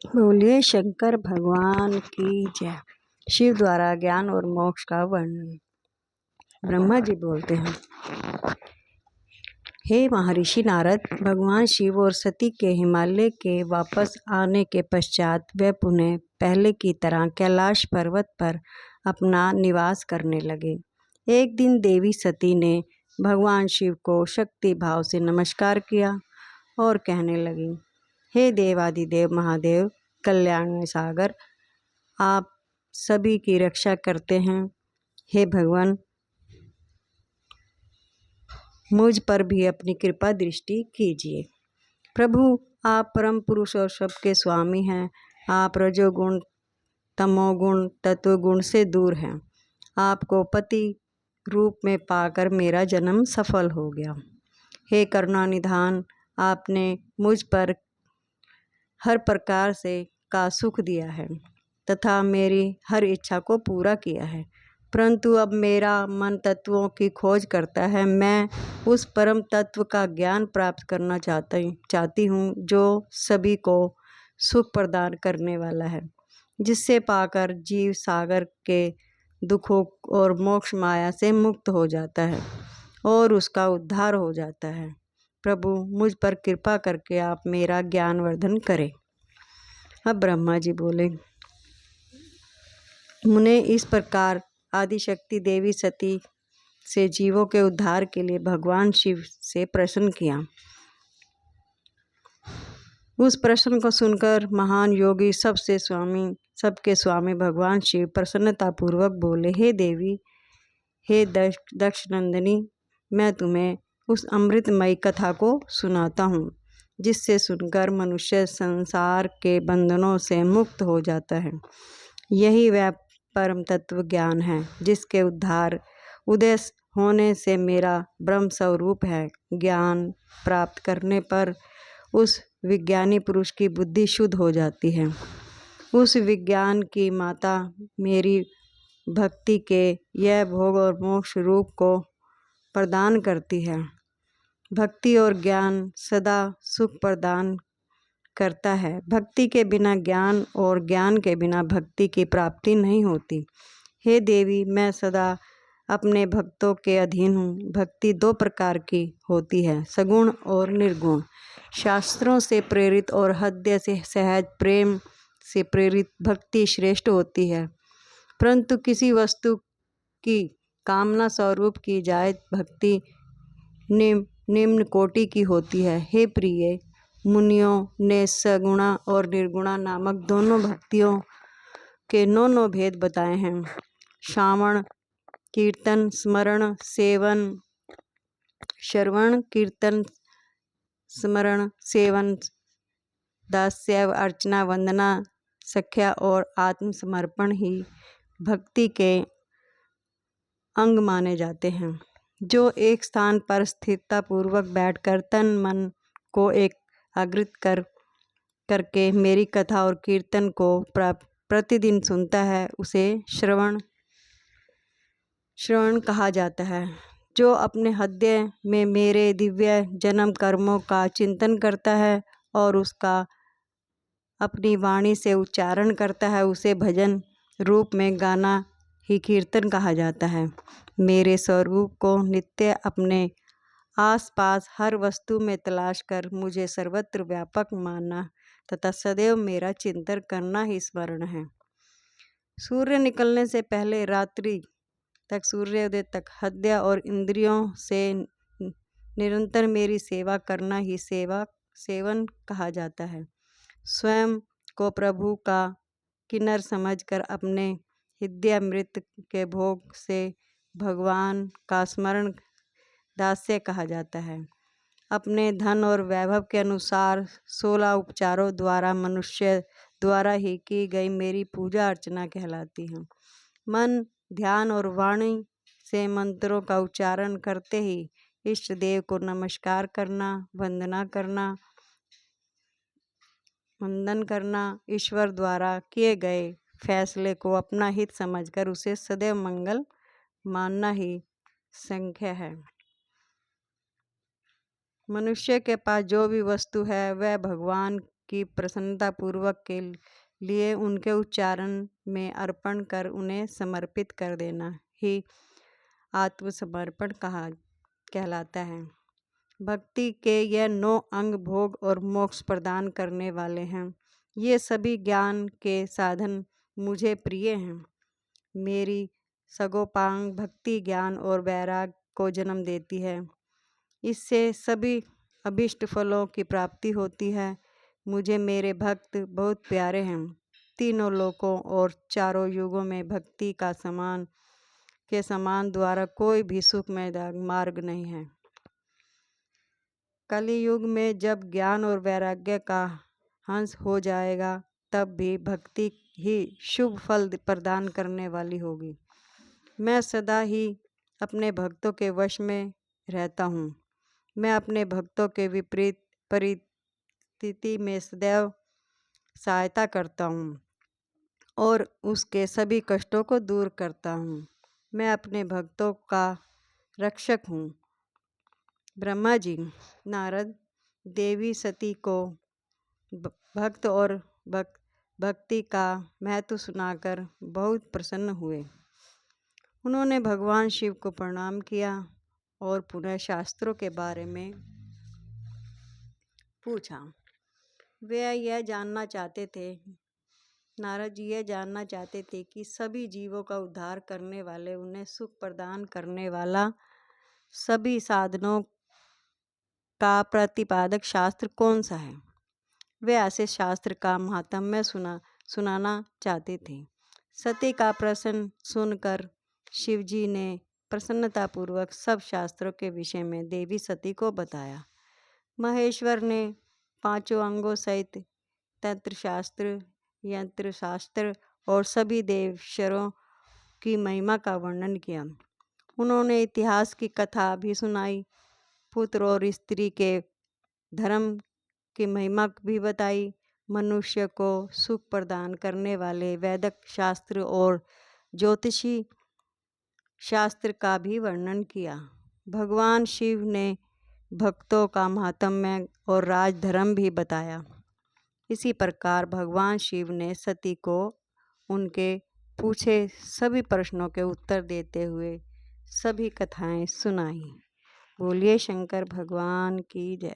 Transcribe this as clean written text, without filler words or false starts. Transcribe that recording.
बोलिए शंकर भगवान की जय। शिव द्वारा ज्ञान और मोक्ष का वर्णन। ब्रह्मा जी बोलते हैं, हे महर्षि नारद, भगवान शिव और सती के हिमालय के वापस आने के पश्चात वे पुनः पहले की तरह कैलाश पर्वत पर अपना निवास करने लगे। एक दिन देवी सती ने भगवान शिव को शक्ति भाव से नमस्कार किया और कहने लगी, हे देवादिदेव महादेव कल्याण सागर, आप सभी की रक्षा करते हैं। हे भगवान, मुझ पर भी अपनी कृपा दृष्टि कीजिए। प्रभु, आप परम पुरुष और सबके स्वामी हैं। आप रजोगुण तमोगुण तत्वगुण से दूर हैं। आपको पति रूप में पाकर मेरा जन्म सफल हो गया। हे करुणानिधान, आपने मुझ पर हर प्रकार से का सुख दिया है तथा मेरी हर इच्छा को पूरा किया है, परंतु अब मेरा मन तत्वों की खोज करता है। मैं उस परम तत्व का ज्ञान प्राप्त करना चाहती हूँ जो सभी को सुख प्रदान करने वाला है, जिससे पाकर जीव सागर के दुखों और मोक्ष माया से मुक्त हो जाता है और उसका उद्धार हो जाता है। प्रभु, मुझ पर कृपा करके आप मेरा ज्ञानवर्धन करें। अब ब्रह्मा जी बोले, मुने इस प्रकार आदिशक्ति देवी सती से जीवों के उद्धार के लिए भगवान शिव से प्रश्न किया। उस प्रश्न को सुनकर महान योगी सबके स्वामी भगवान शिव प्रसन्नतापूर्वक बोले, हे देवी, हे दक्ष नंदिनी, मैं तुम्हें उस अमृतमयी कथा को सुनाता हूँ जिससे सुनकर मनुष्य संसार के बंधनों से मुक्त हो जाता है। यही वह परम तत्व ज्ञान है जिसके उदय होने से मेरा ब्रह्म स्वरूप है। ज्ञान प्राप्त करने पर उस विज्ञानी पुरुष की बुद्धि शुद्ध हो जाती है। उस विज्ञान की माता मेरी भक्ति के यह भोग और मोक्ष रूप को प्रदान करती है। भक्ति और ज्ञान सदा सुख प्रदान करता है। भक्ति के बिना ज्ञान और ज्ञान के बिना भक्ति की प्राप्ति नहीं होती। हे देवी, मैं सदा अपने भक्तों के अधीन हूँ। भक्ति दो प्रकार की होती है, सगुण और निर्गुण। शास्त्रों से प्रेरित और हृदय से सहज प्रेम से प्रेरित भक्ति श्रेष्ठ होती है, परंतु किसी वस्तु की कामना स्वरूप की जाए भक्ति निम्न कोटि की होती है। हे प्रिय, मुनियों ने सगुणा और निर्गुणा नामक दोनों भक्तियों के 9 भेद बताए हैं। श्रवण कीर्तन स्मरण सेवन दास्य अर्चना वंदना सख्या और आत्मसमर्पण ही भक्ति के अंग माने जाते हैं। जो एक स्थान पर स्थिरता पूर्वक बैठकर तन मन को एकाग्रित करके मेरी कथा और कीर्तन को प्रतिदिन सुनता है, उसे श्रवण कहा जाता है। जो अपने हृदय में मेरे दिव्य जन्म कर्मों का चिंतन करता है और उसका अपनी वाणी से उच्चारण करता है, उसे भजन रूप में गाना ही कीर्तन कहा जाता है। मेरे स्वरूप को नित्य अपने आसपास हर वस्तु में तलाश कर मुझे सर्वत्र व्यापक मानना तथा सदैव मेरा चिंतन करना ही स्मरण है। सूर्य निकलने से पहले रात्रि तक सूर्योदय तक हृदय और इंद्रियों से निरंतर मेरी सेवा करना ही सेवन कहा जाता है। स्वयं को प्रभु का किन्नर समझकर अपने हृदयामृत के भोग से भगवान का स्मरण दास्य कहा जाता है। अपने धन और वैभव के अनुसार 16 उपचारों द्वारा मनुष्य द्वारा ही की गई मेरी पूजा अर्चना कहलाती है। मन, ध्यान और वाणी से मंत्रों का उच्चारण करते ही इष्ट देव को नमस्कार करना, वंदन करना, ईश्वर द्वारा किए गए फैसले को अपना हित समझकर उसे सदैव मंगल मानना ही संख्या है। मनुष्य के पास जो भी वस्तु है वह भगवान की प्रसन्नतापूर्वक के लिए उनके उच्चारण में अर्पण कर उन्हें समर्पित कर देना ही आत्मसमर्पण कहलाता है। भक्ति के यह 9 अंग भोग और मोक्ष प्रदान करने वाले हैं। ये सभी ज्ञान के साधन मुझे प्रिय हैं। मेरी सगोपांग भक्ति ज्ञान और वैराग को जन्म देती है। इससे सभी अभिष्ट फलों की प्राप्ति होती है। मुझे मेरे भक्त बहुत प्यारे हैं। तीनों लोकों और चारों युगों में भक्ति का समान द्वारा कोई भी सुखमय मार्ग नहीं है। कलियुग में जब ज्ञान और वैराग्य का हंस हो जाएगा तब भी भक्ति ही शुभ फल प्रदान करने वाली होगी। मैं सदा ही अपने भक्तों के वश में रहता हूँ। मैं अपने भक्तों के विपरीत परिस्थिति में सदैव सहायता करता हूँ और उसके सभी कष्टों को दूर करता हूँ। मैं अपने भक्तों का रक्षक हूँ। ब्रह्मा जी नारद देवी सती को भक्त और भक्ति का महत्व सुनाकर बहुत प्रसन्न हुए। उन्होंने भगवान शिव को प्रणाम किया और पुनः शास्त्रों के बारे में पूछा। वे यह जानना चाहते थे, नारद जी यह जानना चाहते थे कि सभी जीवों का उद्धार करने वाले, उन्हें सुख प्रदान करने वाला, सभी साधनों का प्रतिपादक शास्त्र कौन सा है। वे ऐसे शास्त्र का महात्म्य सुनाना चाहते थे। सती का प्रश्न सुनकर शिवजी ने प्रसन्नतापूर्वक सब शास्त्रों के विषय में देवी सती को बताया। महेश्वर ने 5 अंगों सहित तंत्र शास्त्र, यंत्र शास्त्र और सभी देवेश्वरों की महिमा का वर्णन किया। उन्होंने इतिहास की कथा भी सुनाई, पुत्र और स्त्री के धर्म की महिमा भी बताई, मनुष्य को सुख प्रदान करने वाले वैदिक शास्त्र और ज्योतिषी शास्त्र का भी वर्णन किया। भगवान शिव ने भक्तों का महात्म्य और राजधर्म भी बताया। इसी प्रकार भगवान शिव ने सती को उनके पूछे सभी प्रश्नों के उत्तर देते हुए सभी कथाएं सुनाई। बोलिए शंकर भगवान की जय।